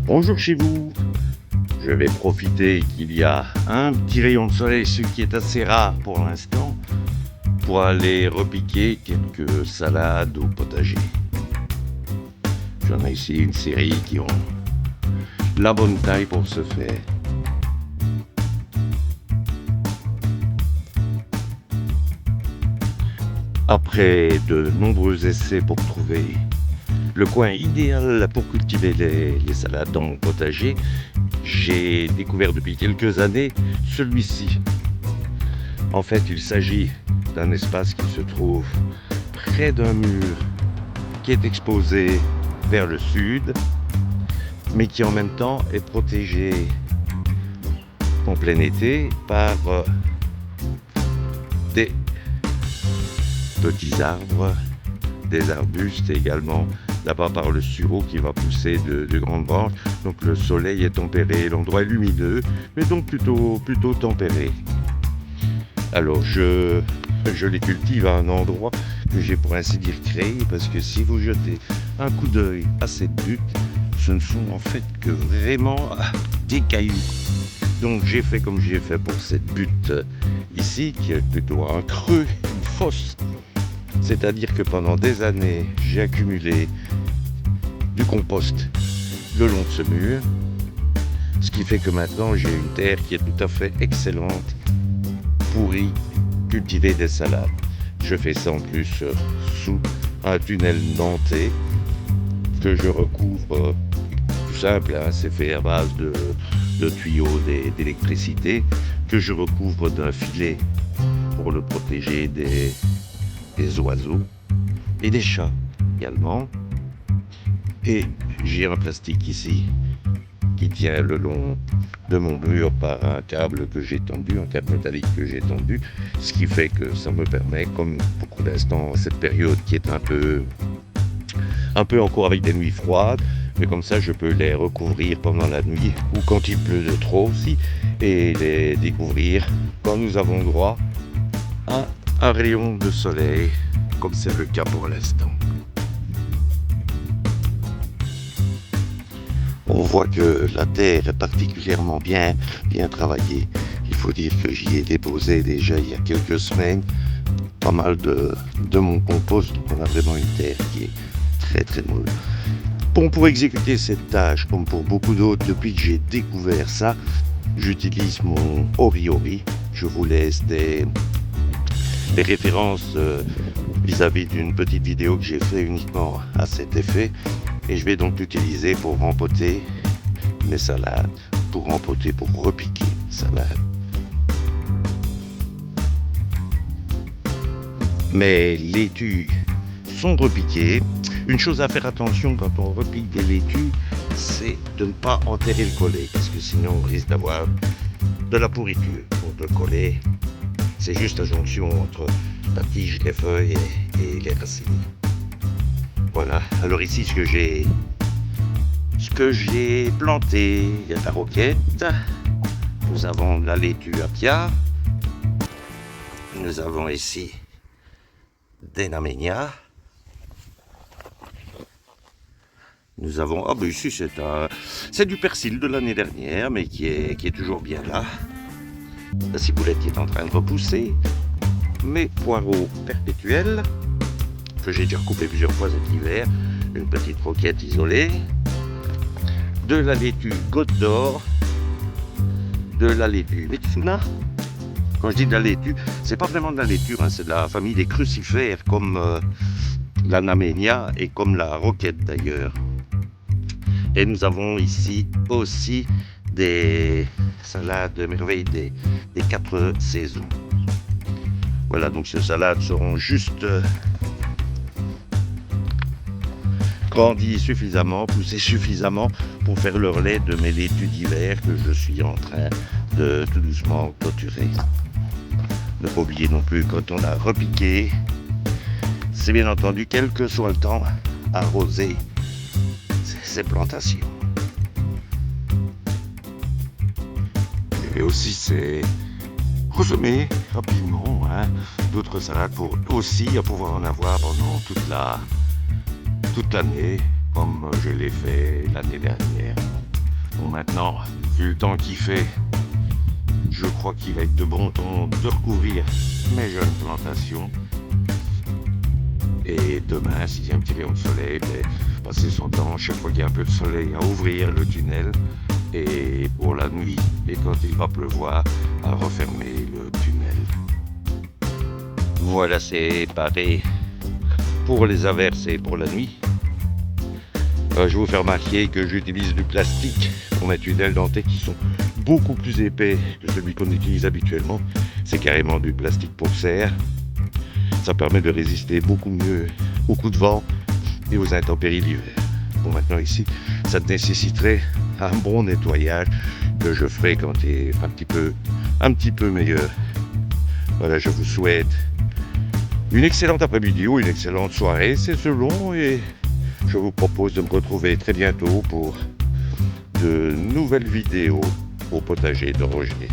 Bonjour chez vous. Je vais profiter qu'il y a un petit rayon de soleil, ce qui est assez rare pour l'instant, pour aller repiquer quelques salades au potager. J'en ai ici une série qui ont la bonne taille pour ce faire. Après de nombreux essais pour trouver le coin idéal pour cultiver les salades dans mon potager, j'ai découvert depuis quelques années celui-ci. En fait, il s'agit d'un espace qui se trouve près d'un mur qui est exposé vers le sud, mais qui en même temps est protégé en plein été par des petits arbres, des arbustes également, là-bas par le sureau qui va pousser de grandes branches. Donc le soleil est tempéré, l'endroit est lumineux, mais donc plutôt tempéré. Alors je les cultive à un endroit que j'ai pour ainsi dire créé, parce que si vous jetez un coup d'œil à cette butte, ce ne sont en fait que vraiment des cailloux. Donc j'ai fait comme j'ai fait pour cette butte ici, qui est plutôt un creux, une fosse. C'est-à-dire que pendant des années, j'ai accumulé du compost le long de ce mur, ce qui fait que maintenant j'ai une terre qui est tout à fait excellente pour y cultiver des salades. Je fais ça en plus sous un tunnel nantais que je recouvre, tout simple, hein, c'est fait à base de tuyaux d'électricité, que je recouvre d'un filet pour le protéger des oiseaux et des chats également. Et j'ai un plastique ici qui tient le long de mon mur par un câble que j'ai tendu, un câble métallique que j'ai tendu, ce qui fait que ça me permet, comme pour l'instant, cette période qui est un peu encore avec des nuits froides, mais comme ça je peux les recouvrir pendant la nuit ou quand il pleut de trop aussi, et les découvrir quand nous avons droit à un rayon de soleil, comme c'est le cas pour l'instant. On voit que la terre est particulièrement bien travaillée. Il faut dire que j'y ai déposé déjà il y a quelques semaines pas mal de mon compost. Donc on a vraiment une terre qui est très molle. Bon, pour exécuter cette tâche, comme pour beaucoup d'autres, depuis que j'ai découvert ça, j'utilise mon Ori. Je vous laisse des références vis-à-vis d'une petite vidéo que j'ai fait uniquement à cet effet, et je vais donc l'utiliser pour rempoter mes salades, pour repiquer mes salades. Mes laitues sont repiquées. Une chose à faire attention quand on repique des laitues, c'est de ne pas enterrer le collet, parce que sinon on risque d'avoir de la pourriture. Pour le collet, c'est juste la jonction entre la tige, les feuilles et les racines. Voilà, alors ici ce que j'ai planté, il y a la roquette, nous avons la laitue apia, nous avons ici des naménias, nous avons, ici c'est du persil de l'année dernière, mais qui est toujours bien là. La ciboulette qui est en train de repousser, mes poireaux perpétuels, que j'ai déjà coupé plusieurs fois cet hiver, une petite roquette isolée, de la laitue Côte d'Or, de la laitue Metsuna. Quand je dis de la laitue, c'est pas vraiment de la laitue, hein, c'est de la famille des crucifères, comme la naménia et comme la roquette d'ailleurs. Et nous avons ici aussi des salades merveilles des 4 saisons. Voilà, donc ces salades seront juste grandies suffisamment, poussées suffisamment pour faire le relais de mes laitues d'hiver que je suis en train de tout doucement clôturer. Ne pas oublier non plus, quand on a repiqué, c'est bien entendu, quel que soit le temps, arroser ces plantations. Et aussi c'est consommer rapidement d'autres salades pour aussi pouvoir en avoir pendant toute l'année, comme je l'ai fait l'année dernière. Bon, maintenant, vu le temps qu'il fait, je crois qu'il va être de bon temps de recouvrir mes jeunes plantations. Et demain, s'il y a un petit rayon de soleil, passer son temps, chaque fois qu'il y a un peu de soleil, à ouvrir le tunnel. Et pour la nuit, et quand il va pleuvoir, à refermer le tunnel. Voilà, c'est pareil pour les averses et pour la nuit. Je vous fais remarquer que j'utilise du plastique pour mes tunnels dentés qui sont beaucoup plus épais que celui qu'on utilise habituellement. C'est carrément du plastique pour serre. Ça permet de résister beaucoup mieux aux coups de vent et aux intempéries l'hiver. Bon, maintenant ici, ça nécessiterait un bon nettoyage que je ferai quand il est un petit peu meilleur. Voilà, je vous souhaite une excellente après-midi ou une excellente soirée, c'est selon, et je vous propose de me retrouver très bientôt pour de nouvelles vidéos au potager de Roger.